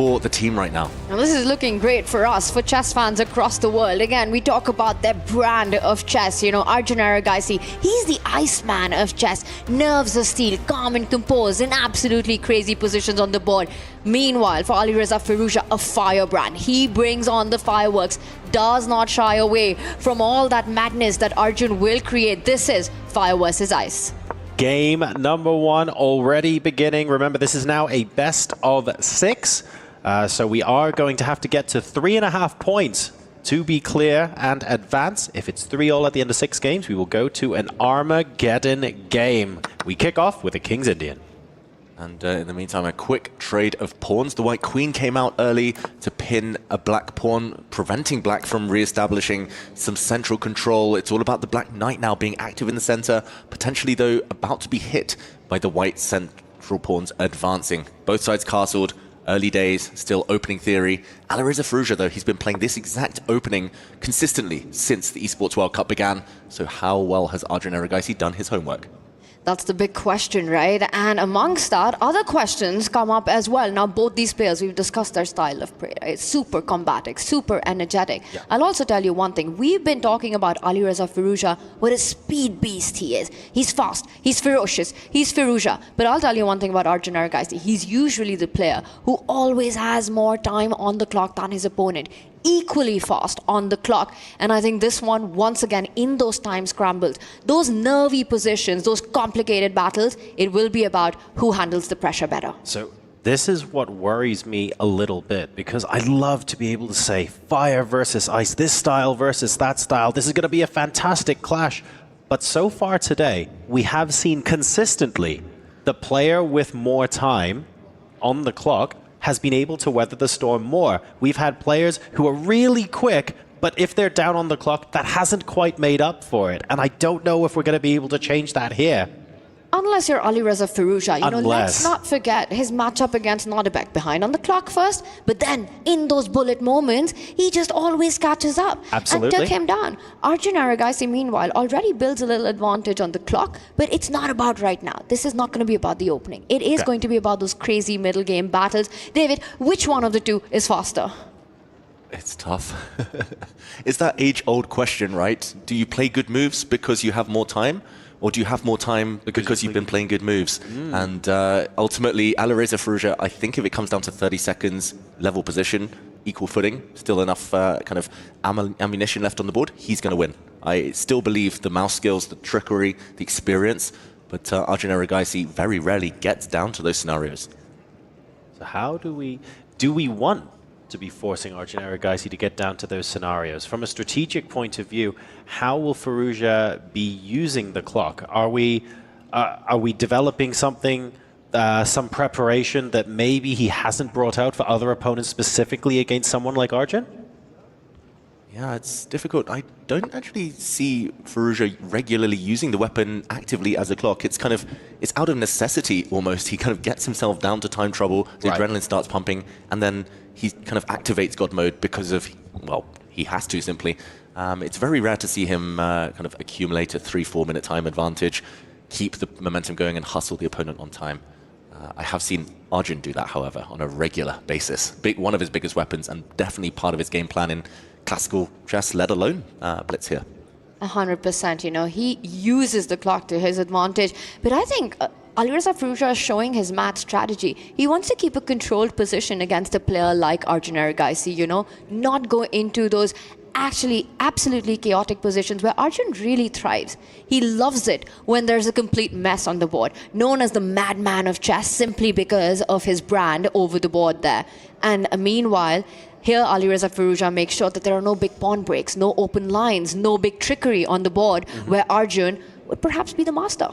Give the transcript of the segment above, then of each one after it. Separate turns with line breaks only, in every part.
for the team right now.
Now this is looking great for us, for chess fans across the world. Again, we talk about their brand of chess. You know, Arjun Erigaisi, he's the Iceman of chess. Nerves of steel, calm and composed, in absolutely crazy positions on the board. Meanwhile, for Alireza Firouzja, a firebrand. He brings on the fireworks, does not shy away from all that madness that Arjun will create. This is fire versus ice.
Game number 1 already beginning. Remember, this is now a best of 6. So we are going to have to get to 3.5 points to be clear and advance. If it's 3-all at the end of 6 games, we will go to an Armageddon game. We kick off with a King's Indian.
And in the meantime, a quick trade of pawns. The white queen came out early to pin a black pawn, preventing black from re-establishing some central control. It's all about the black knight now being active in the center, potentially, though, about to be hit by the white central pawns advancing. Both sides castled. Early days, still opening theory. Alireza Firouzja, though, he's been playing this exact opening consistently since the Esports World Cup began. So how well has Arjun Erigaisi done his homework?
That's the big question, right? And amongst that, other questions come up as well. Now, both these players, we've discussed their style of play, right? Super combative, super energetic. Yeah. I'll also tell you one thing. We've been talking about Alireza Firouzja, what a speed beast he is. He's fast, he's ferocious, he's Firouzja. But I'll tell you one thing about Arjun Erigaisi. He's usually the player who always has more time on the clock than his opponent. Equally fast on the clock. And I think this one, once again, in those time scrambles, those nervy positions, those complicated battles, it will be about who handles the pressure better.
So this is what worries me a little bit, because I love to be able to say fire versus ice, this style versus that style. This is going to be a fantastic clash. But so far today, we have seen consistently the player with more time on the clock has been able to weather the storm more. We've had players who are really quick, but if they're down on the clock, that hasn't quite made up for it. And I don't know if we're going to be able to change that here.
Unless you're Alireza Firouzja, you know, let's not forget his matchup against Nodirbek, behind on the clock first, but then in those bullet moments, he just always catches up.
Absolutely.
And took him down. Arjun Erigaisi, meanwhile, already builds a little advantage on the clock, but it's not about right now. This is not going to be about the opening. It is going to be about those crazy middle game battles. David, which one of the two is faster?
It's tough. It's that age-old question, right? Do you play good moves because you have more time? Or do you have more time because you've been playing good moves? And ultimately, Alireza Firouzja, I think if it comes down to 30 seconds, level position, equal footing, still enough kind of ammunition left on the board, he's going to win. I still believe the mouse skills, the trickery, the experience, but Arjun Erigaisi very rarely gets down to those scenarios.
So how do we want to be forcing Arjun Erigaisi to get down to those scenarios? From a strategic point of view, how will Firouzja be using the clock? Are we developing something, some preparation that maybe he hasn't brought out for other opponents, specifically against someone like Arjun?
Yeah, it's difficult. I don't actually see Firouzja regularly using the weapon actively as a clock. It's kind of, it's out of necessity almost. He kind of gets himself down to time trouble, the adrenaline starts pumping, and then he kind of activates God mode because of, well, he has to simply. It's very rare to see him kind of accumulate a 3-4 minute time advantage, keep the momentum going and hustle the opponent on time. I have seen Arjun do that, however, on a regular basis. One of his biggest weapons and definitely part of his game plan in classical chess, let alone blitz here.
100%, you know, he uses the clock to his advantage. But I think Alireza Firouzja is showing his mat strategy. He wants to keep a controlled position against a player like Arjun Erigaisi, you know, not go into those actually absolutely chaotic positions where Arjun really thrives. He loves it when there's a complete mess on the board, known as the madman of chess simply because of his brand over the board there. And meanwhile, here Alireza Firouzja makes sure that there are no big pawn breaks, no open lines, no big trickery on the board, where Arjun would perhaps be the master.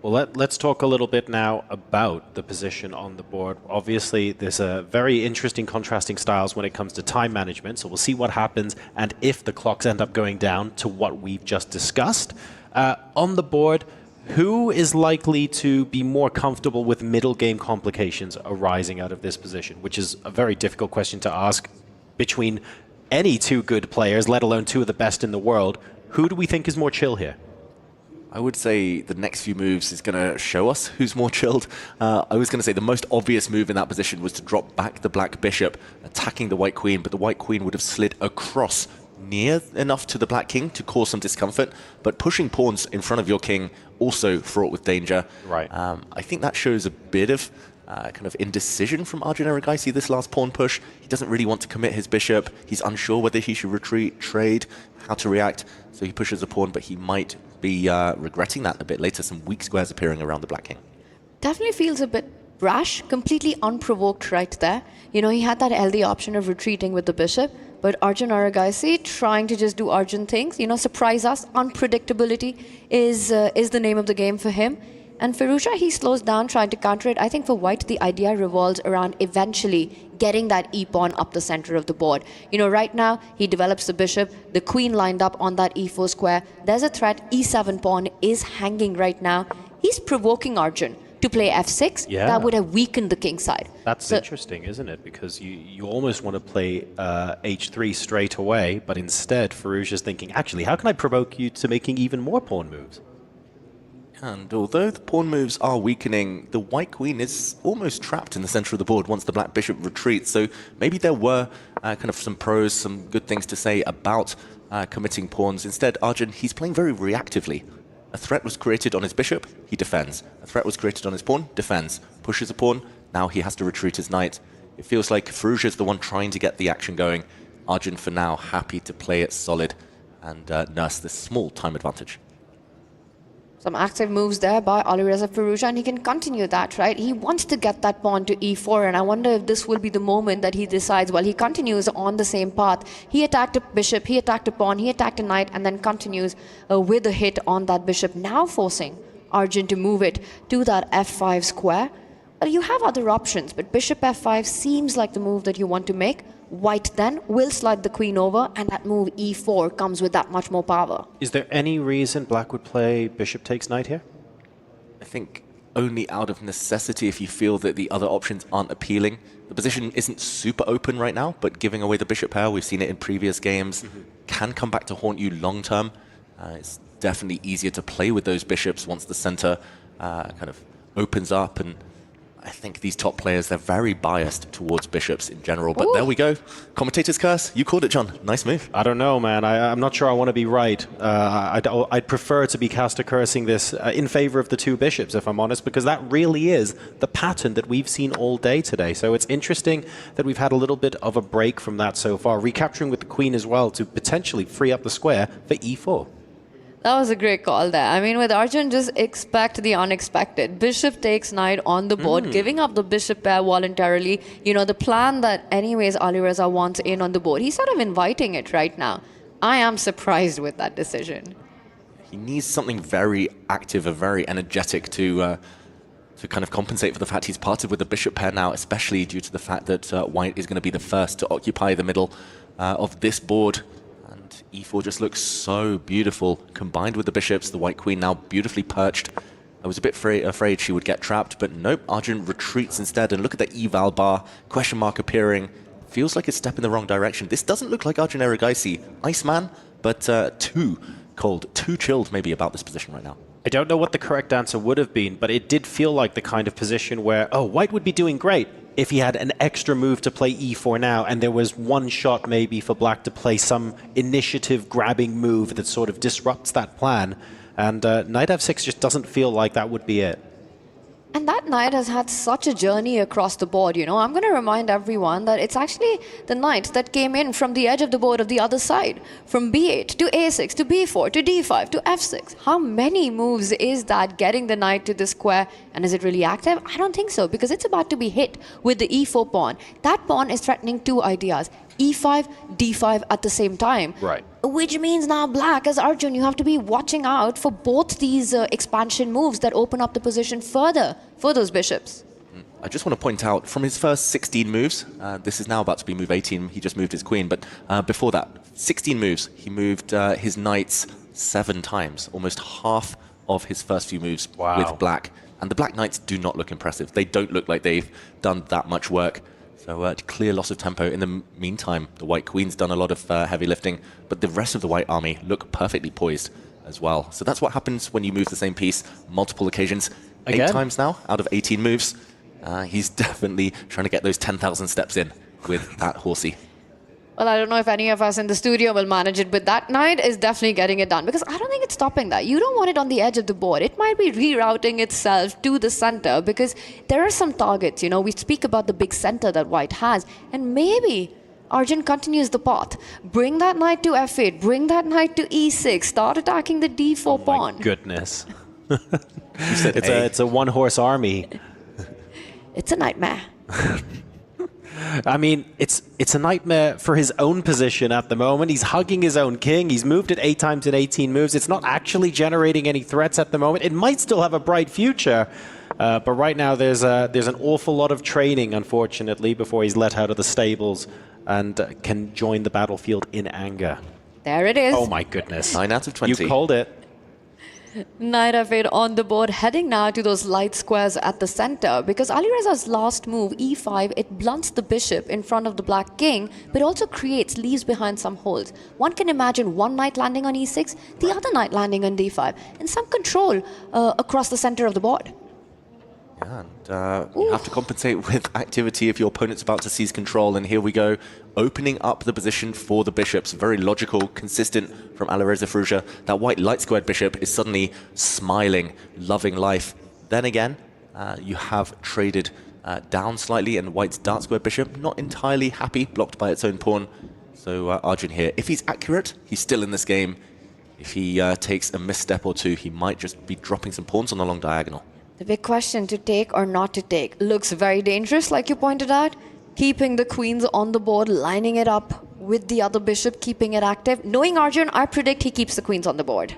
Well, let's talk a little bit now about the position on the board. Obviously, there's a very interesting contrasting styles when it comes to time management, so we'll see what happens and if the clocks end up going down to what we've just discussed. On the board, who is likely to be more comfortable with middle game complications arising out of this position, which is a very difficult question to ask between any two good players, let alone two of the best in the world. Who do we think is more chill here?
I would say the next few moves is going to show us who's more chilled. I was going to say the most obvious move in that position was to drop back the black bishop, attacking the white queen, but the white queen would have slid across near enough to the black king to cause some discomfort, but pushing pawns in front of your king also fraught with danger.
Right.
I think that shows a bit of kind of indecision from Arjun Erigaisi this last pawn push. He doesn't really want to commit his bishop. He's unsure whether he should retreat, trade, how to react. So he pushes a pawn, but he might be regretting that a bit later. Some weak squares appearing around the black king.
Definitely feels a bit rash, completely unprovoked right there. You know, he had that healthy option of retreating with the bishop, but Arjun Erigaisi trying to just do Arjun things, you know, surprise us. Unpredictability is the name of the game for him. And Firouzja, he slows down trying to counter it. I think for white, the idea revolves around eventually getting that e-pawn up the center of the board. You know, right now, he develops the bishop, the queen lined up on that e4 square. There's a threat, e7 pawn is hanging right now. He's provoking Arjun to play f6.
Yeah.
That would have weakened the king side.
That's interesting, isn't it? Because you almost want to play h3 straight away, but instead Firouzja's thinking, actually, how can I provoke you to making even more pawn moves?
And although the pawn moves are weakening, the white queen is almost trapped in the center of the board once the black bishop retreats. So maybe there were kind of some pros, some good things to say about committing pawns. Instead, Arjun, he's playing very reactively. A threat was created on his bishop, he defends. A threat was created on his pawn, defends. Pushes a pawn, now he has to retreat his knight. It feels like Firouzja is the one trying to get the action going. Arjun, for now, happy to play it solid and nurse this small time advantage.
Some active moves there by Alireza Firouzja, and he can continue that, right? He wants to get that pawn to e4, and I wonder if this will be the moment that he decides, well, he continues on the same path. He attacked a bishop, he attacked a pawn, he attacked a knight, and then continues with a hit on that bishop, now forcing Arjun to move it to that f5 square. Well, you have other options, but bishop f5 seems like the move that you want to make. White then will slide the queen over, and that move e4 comes with that much more power.
Is there any reason black would play bishop takes knight here?
I think only out of necessity if you feel that the other options aren't appealing. The position isn't super open right now, but giving away the bishop pair, we've seen it in previous games, can come back to haunt you long term. It's definitely easier to play with those bishops once the center kind of opens up, and I think these top players, they're very biased towards bishops in general. But there we go. Commentator's curse. You called it, John. Nice move.
I don't know, man. I'm not sure I want to be right. I'd prefer to be caster cursing this in favor of the two bishops, if I'm honest, because that really is the pattern that we've seen all day today. So it's interesting that we've had a little bit of a break from that so far, recapturing with the queen as well to potentially free up the square for e4.
That was a great call there. I mean, with Arjun, just expect the unexpected. Bishop takes knight on the board, giving up the bishop pair voluntarily. You know, the plan that anyways Alireza wants in on the board. He's sort of inviting it right now. I am surprised with that decision.
He needs something very active and very energetic to kind of compensate for the fact he's parted with the bishop pair now, especially due to the fact that white is going to be the first to occupy the middle of this board. E4 just looks so beautiful. Combined with the bishops, the white queen now beautifully perched. I was a bit afraid she would get trapped, but nope, Arjun retreats instead. And look at the eval bar, question mark appearing. Feels like a step in the wrong direction. This doesn't look like Arjun Erigaisi. Iceman, but too cold, too chilled maybe about this position right now.
I don't know what the correct answer would have been, but it did feel like the kind of position where, oh, white would be doing great if he had an extra move to play e4 now, and there was one shot maybe for black to play some initiative-grabbing move that sort of disrupts that plan. And knight f6 just doesn't feel like that would be it.
And that knight has had such a journey across the board, you know. I'm going to remind everyone that it's actually the knight that came in from the edge of the board of the other side. From b8 to a6 to b4 to d5 to f6. How many moves is that getting the knight to the square? And is it really active? I don't think so, because it's about to be hit with the e4 pawn. That pawn is threatening two ideas. e5, d5 at the same time.
Right.
Which means now black, as Arjun, you have to be watching out for both these expansion moves that open up the position further for those bishops.
I just want to point out, from his first 16 moves, this is now about to be move 18, he just moved his queen, but before that, 16 moves, he moved his knights 7 times, almost half of his first few moves with black. And the black knights do not look impressive. They don't look like they've done that much work. So clear loss of tempo. In the meantime, the white queen's done a lot of heavy lifting, but the rest of the white army look perfectly poised. as well. So that's what happens when you move the same piece multiple occasions.
Again?
8 times now out of 18 moves. He's definitely trying to get those 10,000 steps in with that horsey.
Well, I don't know if any of us in the studio will manage it, but that knight is definitely getting it done because I don't think it's stopping that. You don't want it on the edge of the board. It might be rerouting itself to the center because there are some targets. You know, we speak about the big center that white has, and maybe Arjun continues the path. Bring that knight to f8, bring that knight to e6, start attacking the d4 pawn.
My goodness.
You said,
It's a one-horse army.
It's a nightmare.
I mean, it's a nightmare for his own position at the moment. He's hugging his own king. He's moved it 8 times in 18 moves. It's not actually generating any threats at the moment. It might still have a bright future, but right now there's an awful lot of training, unfortunately, before he's let out of the stables and can join the battlefield in anger.
There it is.
Oh my goodness.
9 out of 20.
You called it.
Knight f8 on the board, heading now to those light squares at the center because Alireza's last move, e5, it blunts the bishop in front of the black king, but also leaves behind some holes. One can imagine one knight landing on e6, the other knight landing on d5, and some control across the center of the board.
Yeah, and you have to compensate with activity if your opponent's about to seize control. And here we go, opening up the position for the bishops. Very logical, consistent from Alireza Firouzja. That white light squared bishop is suddenly smiling, loving life. Then again, you have traded down slightly, and white's dark squared bishop not entirely happy, blocked by its own pawn. So Arjun here, if he's accurate, he's still in this game. If he takes a misstep or two, he might just be dropping some pawns on the long diagonal.
The big question, to take or not to take, looks very dangerous, like you pointed out. Keeping the queens on the board, lining it up with the other bishop, keeping it active. Knowing Arjun, I predict he keeps the queens on the board.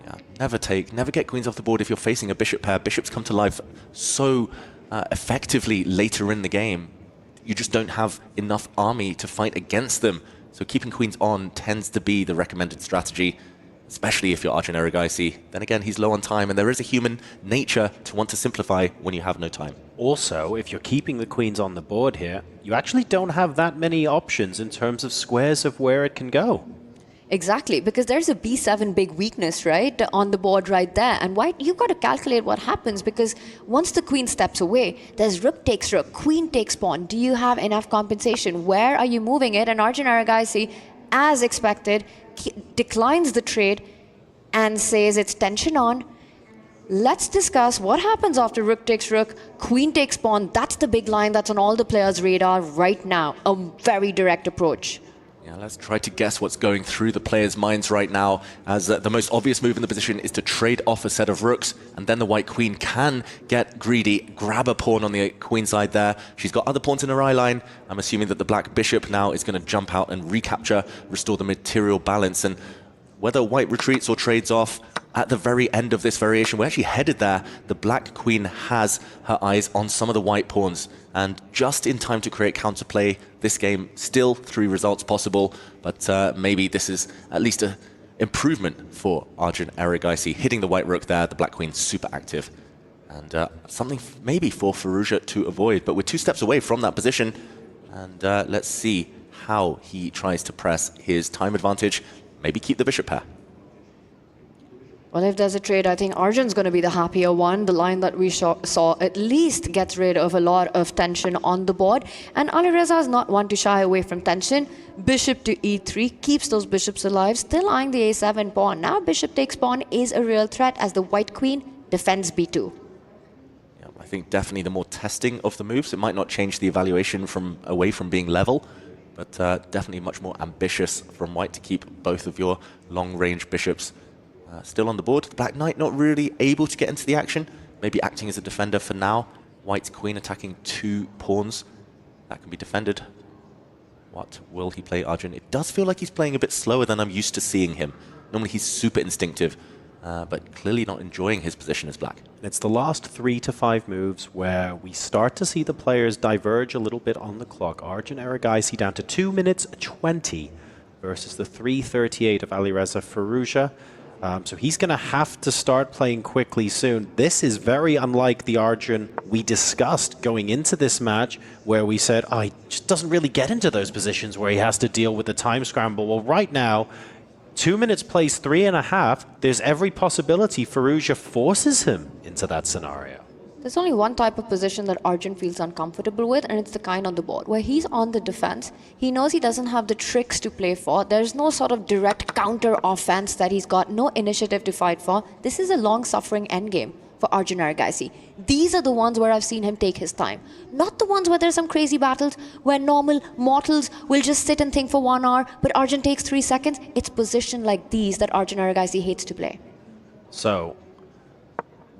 Yeah, never get queens off the board if you're facing a bishop pair. Bishops come to life so effectively later in the game. You just don't have enough army to fight against them. So keeping queens on tends to be the recommended strategy, especially if you're Arjun Erigaisi. Then again, he's low on time, and there is a human nature to want to simplify when you have no time.
Also, if you're keeping the queens on the board here, you actually don't have that many options in terms of squares of where it can go.
Exactly, because there's a b7 big weakness, right, on the board right there. And white, you've got to calculate what happens, because once the queen steps away, there's rook takes rook, queen takes pawn. Do you have enough compensation? Where are you moving it? And Arjun Erigaisi, as expected, declines the trade and says it's tension on. Let's discuss what happens after rook takes rook, queen takes pawn. That's the big line that's on all the players' radar right now. A very direct approach.
Yeah, let's try to guess what's going through the players' minds right now, as the most obvious move in the position is to trade off a set of rooks, and then the white queen can get greedy, grab a pawn on the queen side there. She's got other pawns in her eye line. I'm assuming that the black bishop now is going to jump out and recapture, restore the material balance. And whether white retreats or trades off, at the very end of this variation, we're actually headed there. The black queen has her eyes on some of the white pawns, and just in time to create counterplay. This game, still 3 results possible, but maybe this is at least an improvement for Arjun Erigaisi. Hitting the white rook there, the black queen super active, and something maybe for Firouzja to avoid. But we're 2 steps away from that position, and let's see how he tries to press his time advantage. Maybe keep the bishop pair.
Well, if there's a trade, I think Arjun's going to be the happier one. The line that we saw at least gets rid of a lot of tension on the board. And Alireza is not one to shy away from tension. Bishop to e3 keeps those bishops alive, still eyeing the a7 pawn. Now bishop takes pawn is a real threat as the white queen defends b2.
Yeah, I think definitely the more testing of the moves. It might not change the evaluation away from being level, but definitely much more ambitious from white to keep both of your long-range bishops still on the board. The black knight not really able to get into the action, maybe acting as a defender for now. White's queen attacking 2 pawns. That can be defended. What will he play, Arjun? It does feel like he's playing a bit slower than I'm used to seeing him. Normally he's super instinctive, but clearly not enjoying his position as black.
It's the last 3 to 5 moves where we start to see the players diverge a little bit on the clock. Arjun Erigaisi down to 2 minutes 20 versus the 3:38 of Alireza Firouzja. So he's going to have to start playing quickly soon. This is very unlike the Arjun we discussed going into this match, where we said, oh, he just doesn't really get into those positions where he has to deal with the time scramble. Well, right now, 2 minutes plays 3.5. There's every possibility Firouzja forces him into that scenario.
There's only one type of position that Arjun feels uncomfortable with, and it's the kind on the board where he's on the defense. He knows he doesn't have the tricks to play for. There's no sort of direct counter offense that he's got, no initiative to fight for. This is a long-suffering endgame for Arjun Erigaisi. These are the ones where I've seen him take his time. Not the ones where there's some crazy battles where normal mortals will just sit and think for 1 hour, but Arjun takes 3 seconds. It's position like these that Arjun Erigaisi hates to play.
So,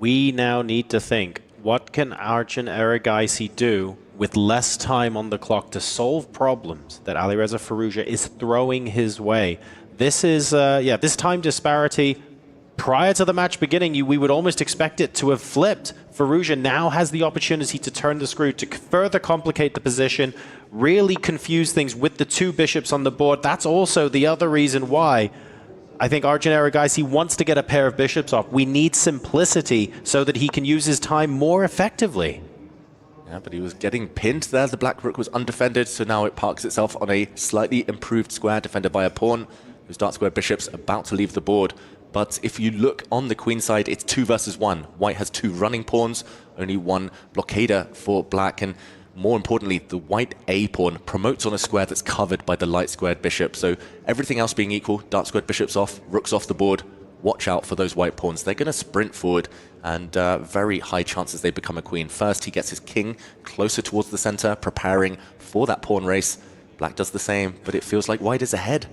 we now need to think, what can Arjun Erigaisi do with less time on the clock to solve problems that Alireza Firouzja is throwing his way? This is, this time disparity. Prior to the match beginning, we would almost expect it to have flipped. Firouzja now has the opportunity to turn the screw, to further complicate the position, really confuse things with the 2 bishops on the board. That's also the other reason why I think Arjun Erigaisi wants to get a pair of bishops off. We need simplicity so that he can use his time more effectively.
Yeah, but he was getting pinned there. The black rook was undefended, so now it parks itself on a slightly improved square defended by a pawn. Those dark square bishops about to leave the board. But if you look on the queen side, it's 2 versus 1. White has 2 running pawns, only 1 blockader for black. And more importantly, the white A pawn promotes on a square that's covered by the light squared bishop. So everything else being equal, dark squared bishops off, rooks off the board. Watch out for those white pawns. They're going to sprint forward, and very high chances they become a queen. First, he gets his king closer towards the center, preparing for that pawn race. Black does the same, but it feels like white is ahead.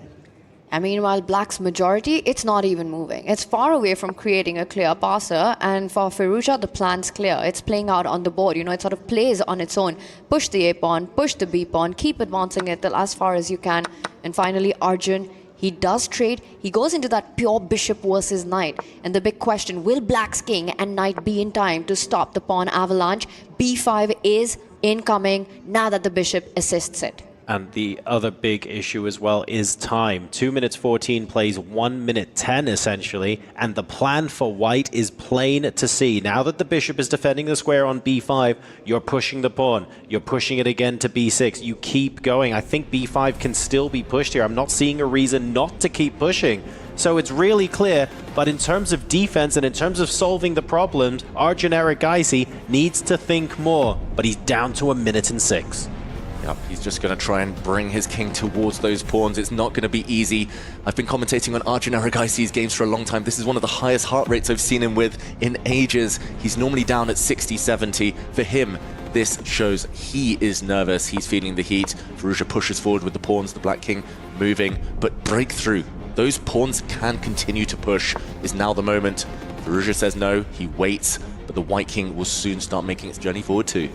And meanwhile, black's majority, it's not even moving. It's far away from creating a clear passer, and for Firouzja, the plan's clear. It's playing out on the board. You know, it sort of plays on its own. Push the A pawn, push the B pawn, keep advancing it till as far as you can. And finally, Arjun, he does trade. He goes into that pure bishop versus knight. And the big question, will black's king and knight be in time to stop the pawn avalanche? B5 is incoming now that the bishop assists it.
And the other big issue as well is time. 2 minutes 14 plays 1 minute 10 essentially, and the plan for white is plain to see. Now that the bishop is defending the square on b5, you're pushing the pawn. You're pushing it again to b6. You keep going. I think b5 can still be pushed here. I'm not seeing a reason not to keep pushing. So it's really clear, but in terms of defense and in terms of solving the problems, Arjun Erigaisi needs to think more, but he's down to 1 minute and 6.
Yep, he's just going to try and bring his king towards those pawns. It's not going to be easy. I've been commentating on Arjun Erigaisi's games for a long time. This is one of the highest heart rates I've seen him with in ages. He's normally down at 60, 70. For him, this shows he is nervous. He's feeling the heat. Firouzja pushes forward with the pawns, the black king moving, but breakthrough. Those pawns can continue to push. Is now the moment. Firouzja says no, he waits, but the white king will soon start making its journey forward too.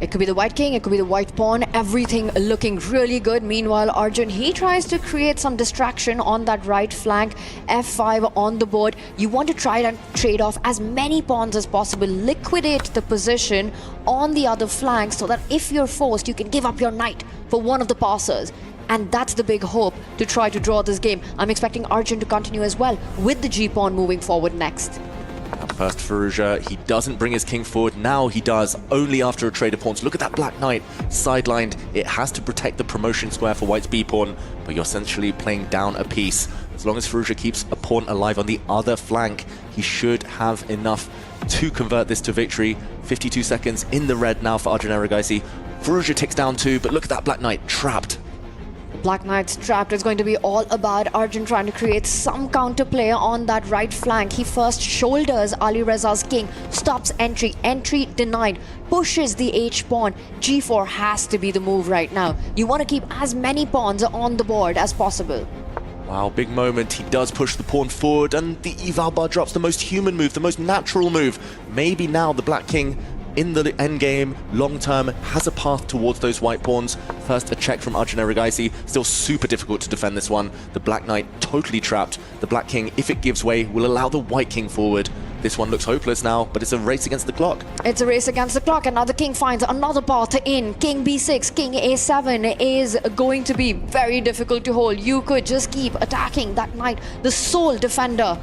It could be the white king, it could be the white pawn, everything looking really good. Meanwhile, Arjun, he tries to create some distraction on that right flank, f5 on the board. You want to try and trade off as many pawns as possible, liquidate the position on the other flank so that if you're forced, you can give up your knight for one of the passers. And that's the big hope to try to draw this game. I'm expecting Arjun to continue as well with the g-pawn moving forward next.
First Firouzja, he doesn't bring his king forward. Now he does, only after a trade of pawns. Look at that black knight, sidelined. It has to protect the promotion square for white's b-pawn, but you're essentially playing down a piece. As long as Firouzja keeps a pawn alive on the other flank, he should have enough to convert this to victory. 52 seconds in the red now for Arjun Erigaisi. Firouzja ticks down too, but look at that black knight, trapped.
Black Knight's trapped. Is going to be all about Arjun trying to create some counterplay on that right flank. He first shoulders Alireza's king, stops entry, entry denied, pushes the h-pawn. g4 has to be the move right now. You want to keep as many pawns on the board as possible.
Wow, big moment. He does push the pawn forward, and the eval bar drops, the most human move, the most natural move. Maybe now the black king in the endgame, long-term, has a path towards those white pawns. First, a check from Arjun Erigaisi. Still super difficult to defend this one. The black knight totally trapped. The black king, if it gives way, will allow the white king forward. This one looks hopeless now, but it's a race against the clock.
It's a race against the clock, and now the king finds another path in. King b6, king a7 is going to be very difficult to hold. You could just keep attacking that knight, the sole defender.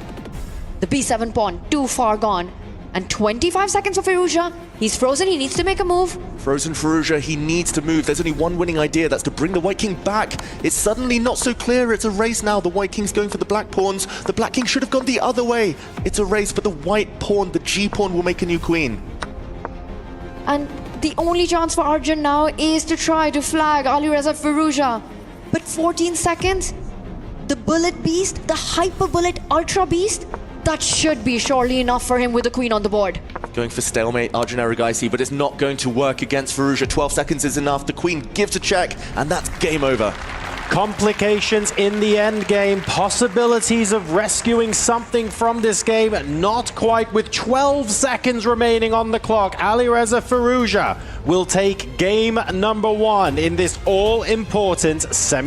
The b7 pawn, too far gone. And 25 seconds for Firouzja. He's frozen, he needs to make a move.
Frozen Firouzja, he needs to move. There's only one winning idea, that's to bring the White King back. It's suddenly not so clear, it's a race now. The White King's going for the Black Pawns. The Black King should have gone the other way. It's a race, but the White Pawn, the G Pawn, will make a new queen.
And the only chance for Arjun now is to try to flag Alireza Firouzja. But 14 seconds, the Bullet Beast, the Hyper Bullet Ultra Beast, that should be surely enough for him with the queen on the board.
Going for stalemate, Arjun Erigaisi, but it's not going to work against Firouzja. 12 seconds is enough. The queen gives a check, and that's game over.
Complications in the end game, possibilities of rescuing something from this game, not quite. With 12 seconds remaining on the clock, Alireza Firouzja will take game number 1 in this all-important semi